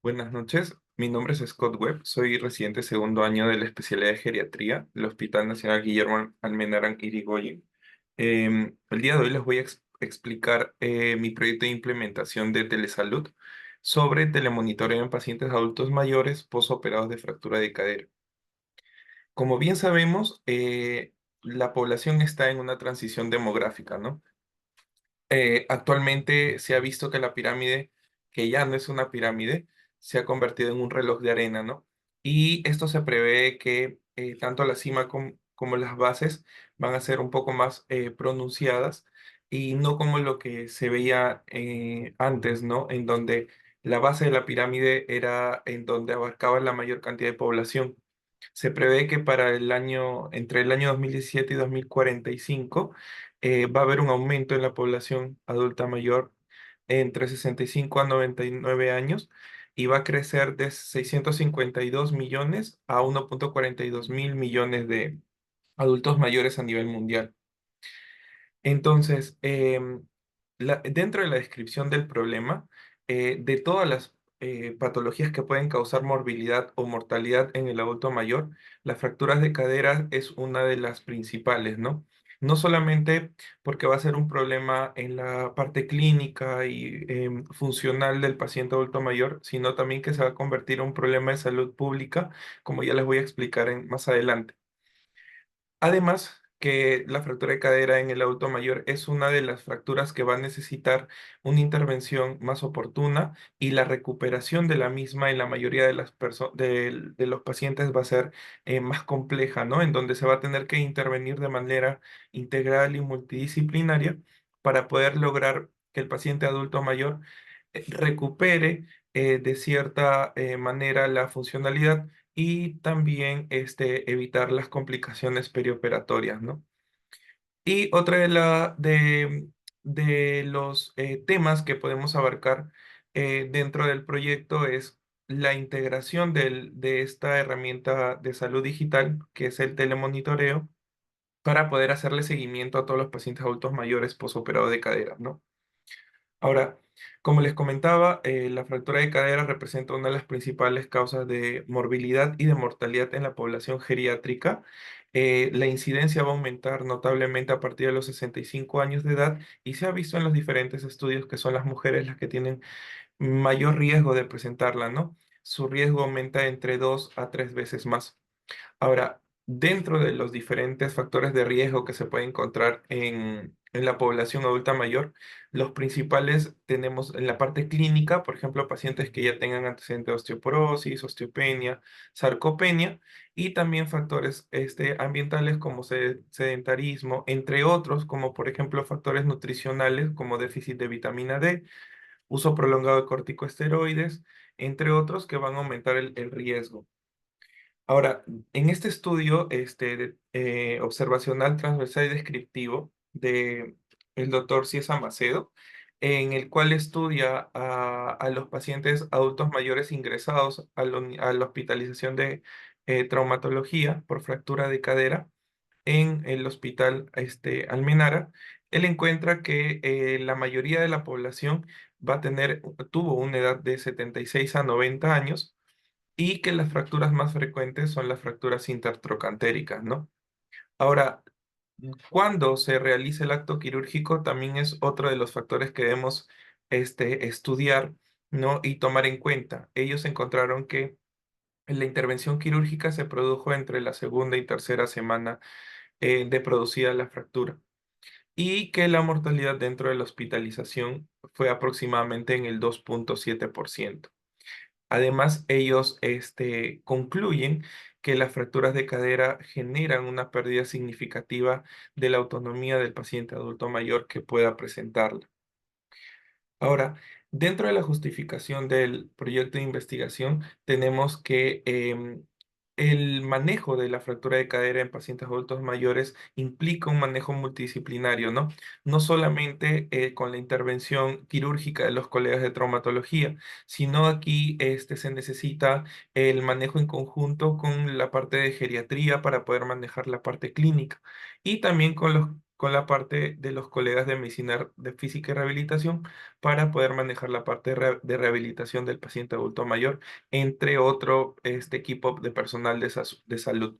Buenas noches, mi nombre es Scott Webb, soy residente segundo año de la especialidad de geriatría del Hospital Nacional Guillermo Almenara Irigoyen. El día de hoy les voy a explicar mi proyecto de implementación de telesalud sobre telemonitoreo en pacientes adultos mayores posoperados de fractura de cadera. Como bien sabemos, la población está en una transición demográfica, ¿no? Actualmente se ha visto que la pirámide, que ya no es una pirámide, se ha convertido en un reloj de arena, ¿no? Y esto se prevé que tanto la cima como las bases van a ser un poco más pronunciadas y no como lo que se veía antes, ¿no? En donde la base de la pirámide era en donde abarcaba la mayor cantidad de población. Se prevé que para entre el año 2017 y 2045, va a haber un aumento en la población adulta mayor entre 65 a 99 años y va a crecer de 652 millones a 1,42 mil millones de adultos mayores a nivel mundial. Entonces, dentro de la descripción del problema, de todas las patologías que pueden causar morbilidad o mortalidad en el adulto mayor, las fracturas de cadera es una de las principales, ¿no? No solamente porque va a ser un problema en la parte clínica y funcional del paciente adulto mayor, sino también que se va a convertir en un problema de salud pública, como ya les voy a explicar más adelante. Además, que la fractura de cadera en el adulto mayor es una de las fracturas que va a necesitar una intervención más oportuna y la recuperación de la misma en la mayoría de de los pacientes va a ser más compleja, ¿no? En donde se va a tener que intervenir de manera integral y multidisciplinaria para poder lograr que el paciente adulto mayor recupere de cierta manera la funcionalidad y también evitar las complicaciones perioperatorias, ¿no? Y otra de los temas que podemos abarcar dentro del proyecto es la integración de esta herramienta de salud digital, que es el telemonitoreo, para poder hacerle seguimiento a todos los pacientes adultos mayores posoperados de cadera, ¿no? Ahora, como les comentaba, la fractura de cadera representa una de las principales causas de morbilidad y de mortalidad en la población geriátrica. La incidencia va a aumentar notablemente a partir de los 65 años de edad y se ha visto en los diferentes estudios que son las mujeres las que tienen mayor riesgo de presentarla, ¿no? Su riesgo aumenta entre 2 a 3 veces más. Ahora, dentro de los diferentes factores de riesgo que se puede encontrar en la población adulta mayor, los principales tenemos en la parte clínica, por ejemplo, pacientes que ya tengan antecedentes de osteoporosis, osteopenia, sarcopenia, y también factores ambientales como sedentarismo, entre otros, como por ejemplo factores nutricionales como déficit de vitamina D, uso prolongado de corticosteroides, entre otros que van a aumentar el riesgo. Ahora, en este estudio observacional, transversal y descriptivo de el doctor Ciesa Macedo, en el cual estudia a los pacientes adultos mayores ingresados a la hospitalización de traumatología por fractura de cadera en el hospital Almenara, él encuentra que la mayoría de la población tuvo una edad de 76 a 90 años y que las fracturas más frecuentes son las fracturas intertrocantéricas, ¿no? Ahora, cuando se realiza el acto quirúrgico también es otro de los factores que debemos estudiar, ¿no? Y tomar en cuenta. Ellos encontraron que la intervención quirúrgica se produjo entre la segunda y tercera semana de producida la fractura y que la mortalidad dentro de la hospitalización fue aproximadamente en el 2,7%. Además, ellos concluyen que las fracturas de cadera generan una pérdida significativa de la autonomía del paciente adulto mayor que pueda presentarla. Ahora, dentro de la justificación del proyecto de investigación, tenemos que el manejo de la fractura de cadera en pacientes adultos mayores implica un manejo multidisciplinario, ¿no? No solamente con la intervención quirúrgica de los colegas de traumatología, sino aquí se necesita el manejo en conjunto con la parte de geriatría para poder manejar la parte clínica y también con los con la parte de los colegas de medicina de física y rehabilitación para poder manejar la parte de rehabilitación del paciente adulto mayor, entre otro equipo de personal de salud.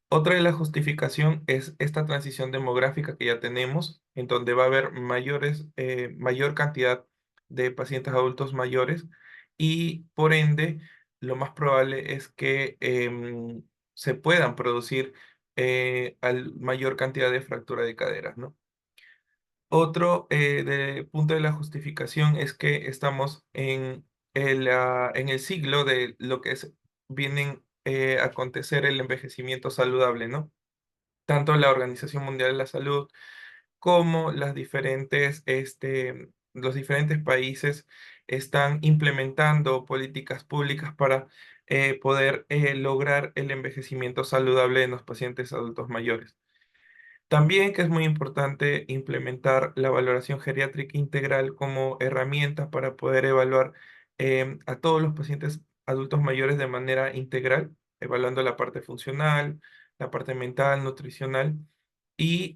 Otra de la justificación es esta transición demográfica que ya tenemos, en donde va a haber mayor cantidad de pacientes adultos mayores y por ende lo más probable es que se puedan producir mayor cantidad de fractura de caderas, ¿no? Otro punto de la justificación es que estamos en el siglo de lo que vienen a acontecer el envejecimiento saludable, ¿no? Tanto la Organización Mundial de la Salud como los diferentes países están implementando políticas públicas para poder lograr el envejecimiento saludable en los pacientes adultos mayores. También que es muy importante implementar la valoración geriátrica integral como herramienta para poder evaluar a todos los pacientes adultos mayores de manera integral, evaluando la parte funcional, la parte mental, nutricional y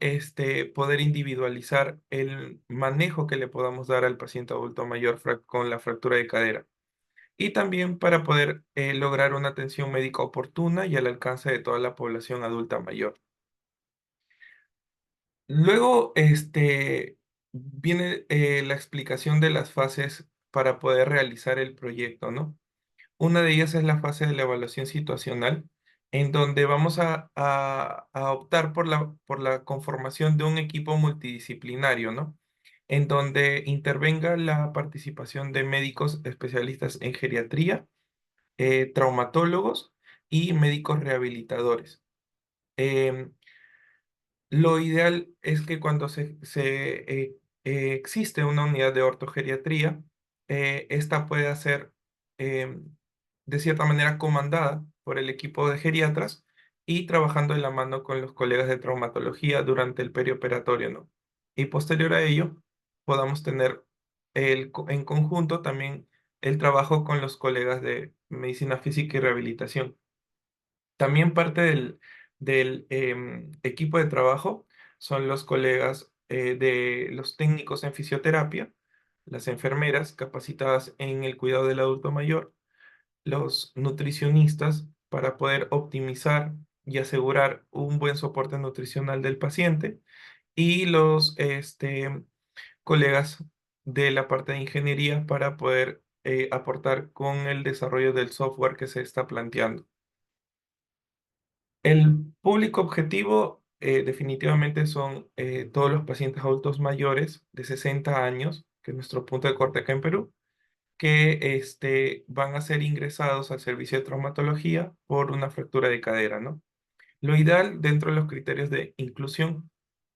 poder individualizar el manejo que le podamos dar al paciente adulto mayor con la fractura de cadera. Y también para poder lograr una atención médica oportuna y al alcance de toda la población adulta mayor. Luego, viene la explicación de las fases para poder realizar el proyecto, ¿no? Una de ellas es la fase de la evaluación situacional, en donde vamos a optar por la conformación de un equipo multidisciplinario, ¿no? En donde intervenga la participación de médicos especialistas en geriatría, traumatólogos y médicos rehabilitadores. Em, lo ideal es que cuando existe una unidad de ortogeriatría, esta pueda ser de cierta manera comandada por el equipo de geriatras y trabajando de la mano con los colegas de traumatología durante el perioperatorio, ¿no? Y posterior a ello, podamos tener en conjunto también el trabajo con los colegas de medicina física y rehabilitación. También parte del equipo de trabajo son los colegas de los técnicos en fisioterapia, las enfermeras capacitadas en el cuidado del adulto mayor, los nutricionistas para poder optimizar y asegurar un buen soporte nutricional del paciente y los colegas de la parte de ingeniería para poder aportar con el desarrollo del software que se está planteando. El público objetivo definitivamente son todos los pacientes adultos mayores de 60 años, que es nuestro punto de corte acá en Perú, que van a ser ingresados al servicio de traumatología por una fractura de cadera, ¿no? Lo ideal dentro de los criterios de inclusión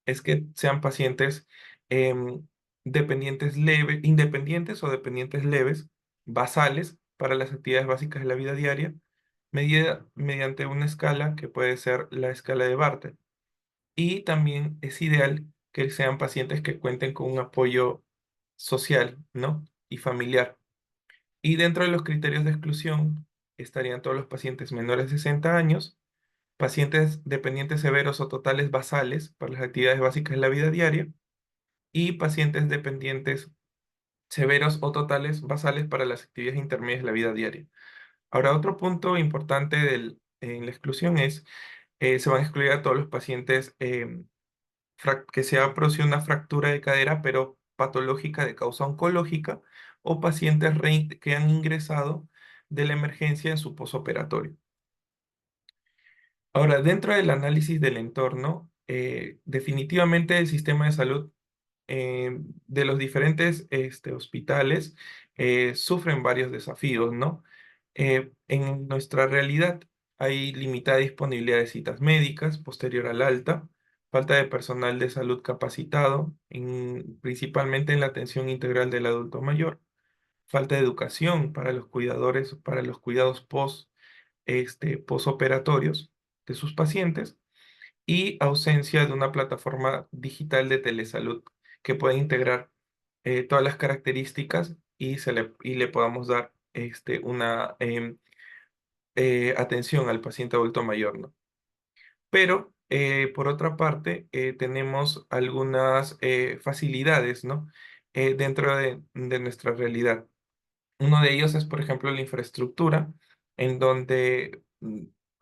es que sean pacientes em, independientes o dependientes leves, basales para las actividades básicas de la vida diaria, medida mediante una escala que puede ser la escala de Bartlett. Y también es ideal que sean pacientes que cuenten con un apoyo social, ¿no? Y familiar. Y dentro de los criterios de exclusión estarían todos los pacientes menores de 60 años, pacientes dependientes severos o totales basales para las actividades básicas de la vida diaria y pacientes dependientes severos o totales basales para las actividades intermedias de la vida diaria. Ahora, otro punto importante en la exclusión es, se van a excluir a todos los pacientes que se ha producido una fractura de cadera, pero patológica de causa oncológica, o pacientes que han ingresado de la emergencia en su posoperatorio. Ahora, dentro del análisis del entorno, definitivamente el sistema de salud de los diferentes hospitales sufren varios desafíos, ¿no? En nuestra realidad hay limitada disponibilidad de citas médicas posterior al alta, falta de personal de salud capacitado, principalmente en la atención integral del adulto mayor, falta de educación para los cuidadores, para los cuidados posoperatorios de sus pacientes y ausencia de una plataforma digital de telesalud que pueda integrar todas las características y le podamos dar una atención al paciente adulto mayor, ¿no? Pero por otra parte, tenemos algunas facilidades, ¿no? Dentro de nuestra realidad. Uno de ellos es, por ejemplo, la infraestructura, en donde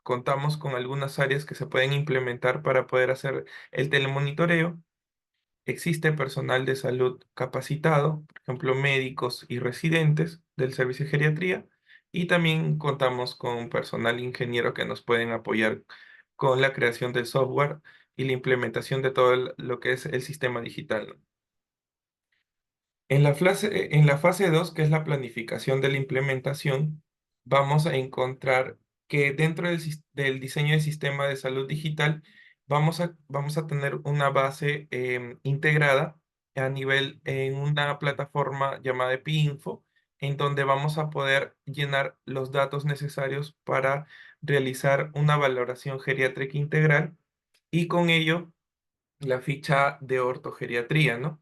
contamos con algunas áreas que se pueden implementar para poder hacer el telemonitoreo. Existe personal de salud capacitado, por ejemplo, médicos y residentes del servicio de geriatría, y también contamos con personal ingeniero que nos pueden apoyar con la creación del software y la implementación de todo lo que es el sistema digital, ¿no? En la fase 2, que es la planificación de la implementación, vamos a encontrar que dentro del diseño del sistema de salud digital vamos a tener una base integrada a nivel en una plataforma llamada EpiInfo, en donde vamos a poder llenar los datos necesarios para realizar una valoración geriátrica integral y con ello la ficha de ortogeriatría, ¿no?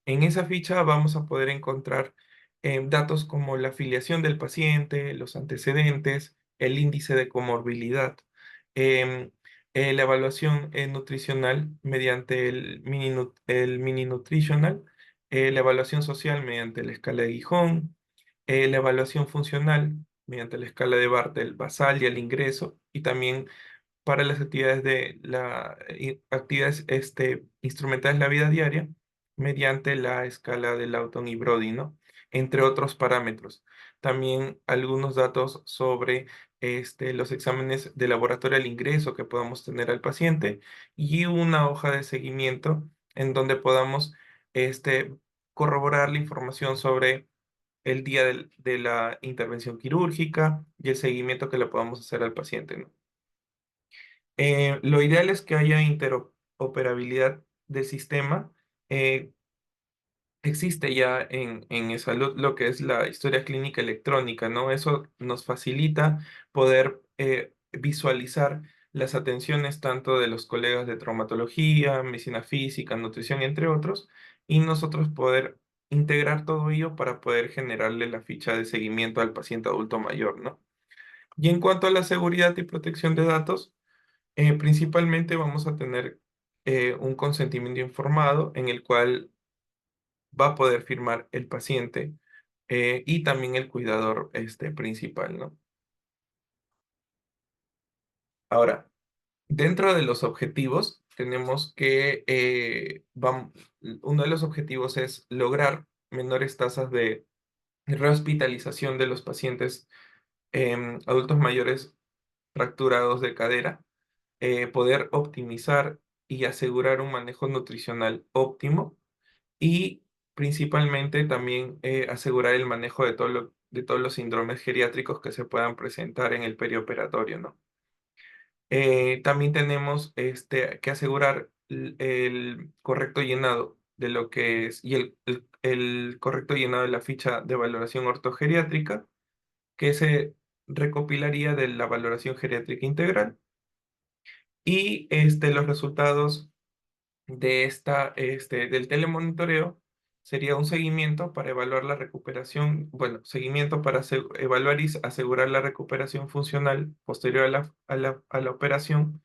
En esa ficha vamos a poder encontrar datos como la afiliación del paciente, los antecedentes, el índice de comorbilidad, em, la evaluación nutricional mediante el mini nutritional, la evaluación social mediante la escala de Gijón, la evaluación funcional mediante la escala de Bartel basal y el ingreso, y también para las actividades actividades instrumentales de la vida diaria mediante la escala de Lawton y Brody, ¿no? Entre otros parámetros. También algunos datos sobre los exámenes de laboratorio al ingreso que podamos tener al paciente y una hoja de seguimiento en donde podamos este, corroborar la información sobre el día de la intervención quirúrgica y el seguimiento que le podamos hacer al paciente, ¿no? Lo ideal es que haya interoperabilidad del sistema. Eh, Existe ya en eSalud lo que es la historia clínica electrónica, ¿no? Eso nos facilita poder visualizar las atenciones tanto de los colegas de traumatología, medicina física, nutrición, entre otros, y nosotros poder integrar todo ello para poder generarle la ficha de seguimiento al paciente adulto mayor, ¿no? Y en cuanto a la seguridad y protección de datos, principalmente vamos a tener un consentimiento informado en el cual va a poder firmar el paciente y también el cuidador principal, ¿no? Ahora, dentro de los objetivos, tenemos que, uno de los objetivos es lograr menores tasas de rehospitalización de los pacientes adultos mayores fracturados de cadera, poder optimizar y asegurar un manejo nutricional óptimo y principalmente también asegurar el manejo de todos los síndromes geriátricos que se puedan presentar en el perioperatorio, ¿no? También tenemos que asegurar el correcto llenado de lo que es y el correcto llenado de la ficha de valoración ortogeriátrica que se recopilaría de la valoración geriátrica integral y los resultados del telemonitoreo sería un seguimiento para evaluar la recuperación, bueno, seguimiento para evaluar y asegurar la recuperación funcional posterior a la operación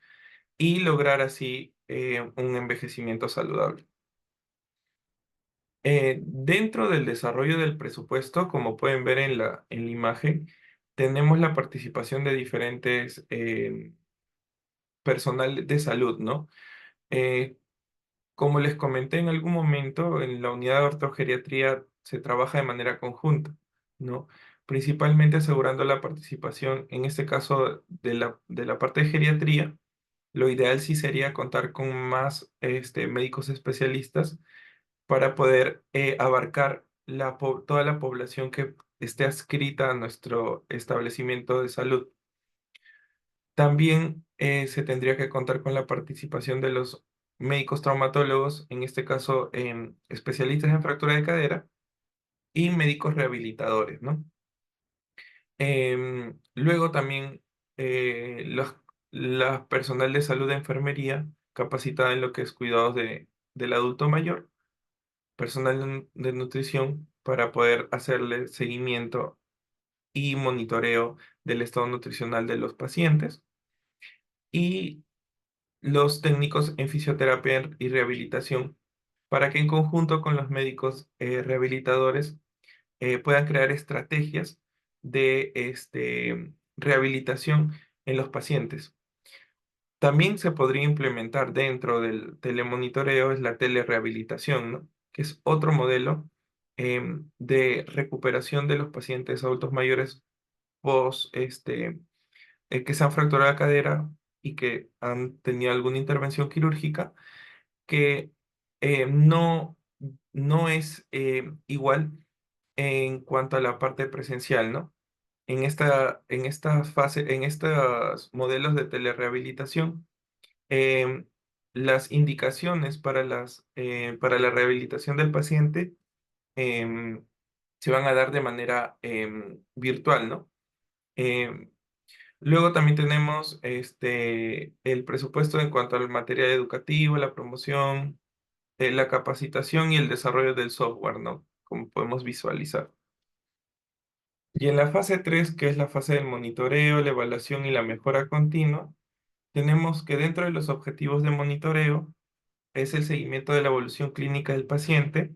y lograr así un envejecimiento saludable. Dentro del desarrollo del presupuesto, como pueden ver en la imagen, tenemos la participación de diferentes personal de salud, ¿no? Eh, Como les comenté en algún momento, en la unidad de ortogeriatría se trabaja de manera conjunta, ¿no? Principalmente asegurando la participación, en este caso, de la parte de geriatría. Lo ideal sí sería contar con más médicos especialistas para poder abarcar toda la población que esté adscrita a nuestro establecimiento de salud. También se tendría que contar con la participación de los médicos traumatólogos, en este caso especialistas en fractura de cadera y médicos rehabilitadores, ¿no? Luego también la personal de salud de enfermería capacitada en lo que es cuidados del adulto mayor, personal de nutrición para poder hacerle seguimiento y monitoreo del estado nutricional de los pacientes. Y los técnicos en fisioterapia y rehabilitación para que en conjunto con los médicos rehabilitadores puedan crear estrategias de rehabilitación en los pacientes. También se podría implementar dentro del telemonitoreo es la telerehabilitación, ¿no? Que es otro modelo de recuperación de los pacientes adultos mayores post que se han fracturado la cadera y que han tenido alguna intervención quirúrgica que no es igual en cuanto a la parte presencial, ¿no? En esta fase, en estos modelos de telerehabilitación, em, las indicaciones para la rehabilitación del paciente em, se van a dar de manera virtual, ¿no? Em, Luego también tenemos el presupuesto en cuanto al material educativo, la promoción, la capacitación y el desarrollo del software, ¿no? Como podemos visualizar. Y en la fase 3, que es la fase del monitoreo, la evaluación y la mejora continua, tenemos que dentro de los objetivos de monitoreo es el seguimiento de la evolución clínica del paciente,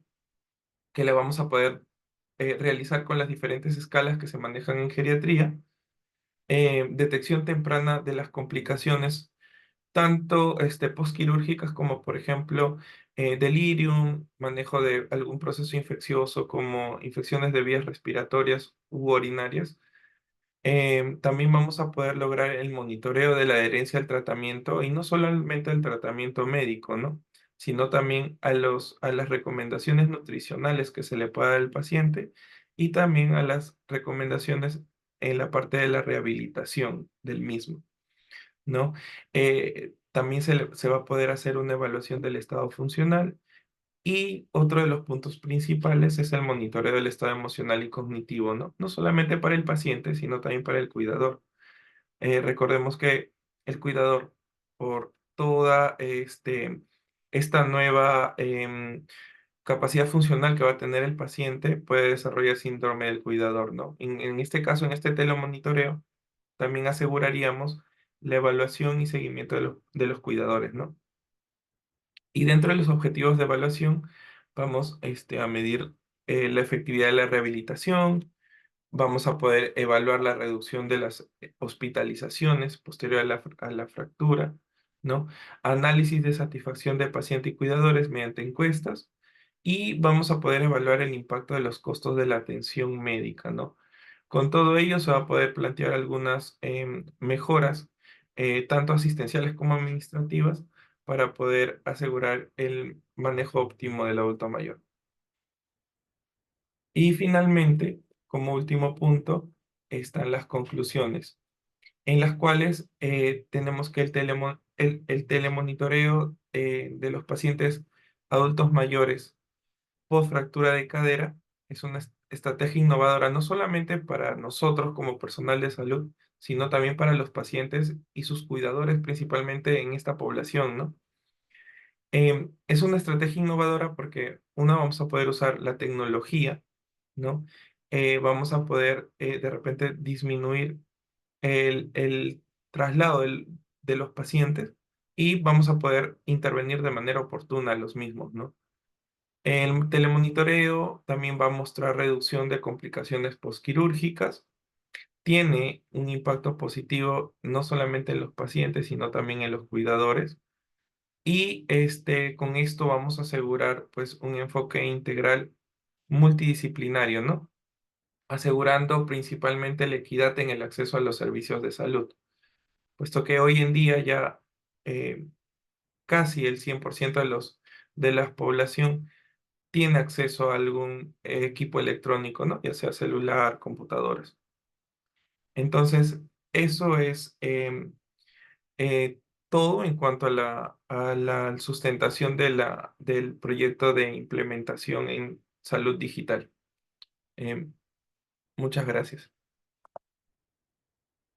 que le vamos a poder realizar con las diferentes escalas que se manejan en geriatría, detección temprana de las complicaciones tanto postquirúrgicas como, por ejemplo, delirium, manejo de algún proceso infeccioso como infecciones de vías respiratorias u urinarias. También vamos a poder lograr el monitoreo de la adherencia al tratamiento y no solamente al tratamiento médico, ¿no? Sino también a las recomendaciones nutricionales que se le pueda dar al paciente y también a las recomendaciones en la parte de la rehabilitación del mismo. ¿No? También se va a poder hacer una evaluación del estado funcional y otro de los puntos principales es el monitoreo del estado emocional y cognitivo, ¿no? No solamente para el paciente, sino también para el cuidador. Recordemos que el cuidador, por toda esta nueva capacidad funcional que va a tener el paciente, puede desarrollar síndrome del cuidador, ¿no? En este caso, en este telemonitoreo, también aseguraríamos la evaluación y seguimiento de los cuidadores, ¿no? Y dentro de los objetivos de evaluación, vamos a medir la efectividad de la rehabilitación, vamos a poder evaluar la reducción de las hospitalizaciones posterior a la fractura, ¿no? Análisis de satisfacción de paciente y cuidadores mediante encuestas, y vamos a poder evaluar el impacto de los costos de la atención médica, ¿no? Con todo ello se va a poder plantear algunas mejoras, tanto asistenciales como administrativas, para poder asegurar el manejo óptimo del adulto mayor. Y finalmente, como último punto, están las conclusiones, en las cuales tenemos que el telemonitoreo de los pacientes adultos mayores post fractura de cadera es una estrategia innovadora no solamente para nosotros como personal de salud, sino también para los pacientes y sus cuidadores, principalmente en esta población, ¿no? Es una estrategia innovadora porque, una, vamos a poder usar la tecnología, ¿no? Vamos a poder de repente disminuir el traslado de los pacientes y vamos a poder intervenir de manera oportuna a los mismos, ¿no? El telemonitoreo también va a mostrar reducción de complicaciones postquirúrgicas. Tiene un impacto positivo no solamente en los pacientes, sino también en los cuidadores. Y con esto vamos a asegurar pues un enfoque integral multidisciplinario, ¿no? Asegurando principalmente la equidad en el acceso a los servicios de salud, puesto que hoy en día ya eh, casi el 100% de la población tiene acceso a algún equipo electrónico, ¿no? Ya sea celular, computadoras. Entonces, eso es eh, todo en cuanto a la sustentación del proyecto de implementación en salud digital. Em, Muchas gracias.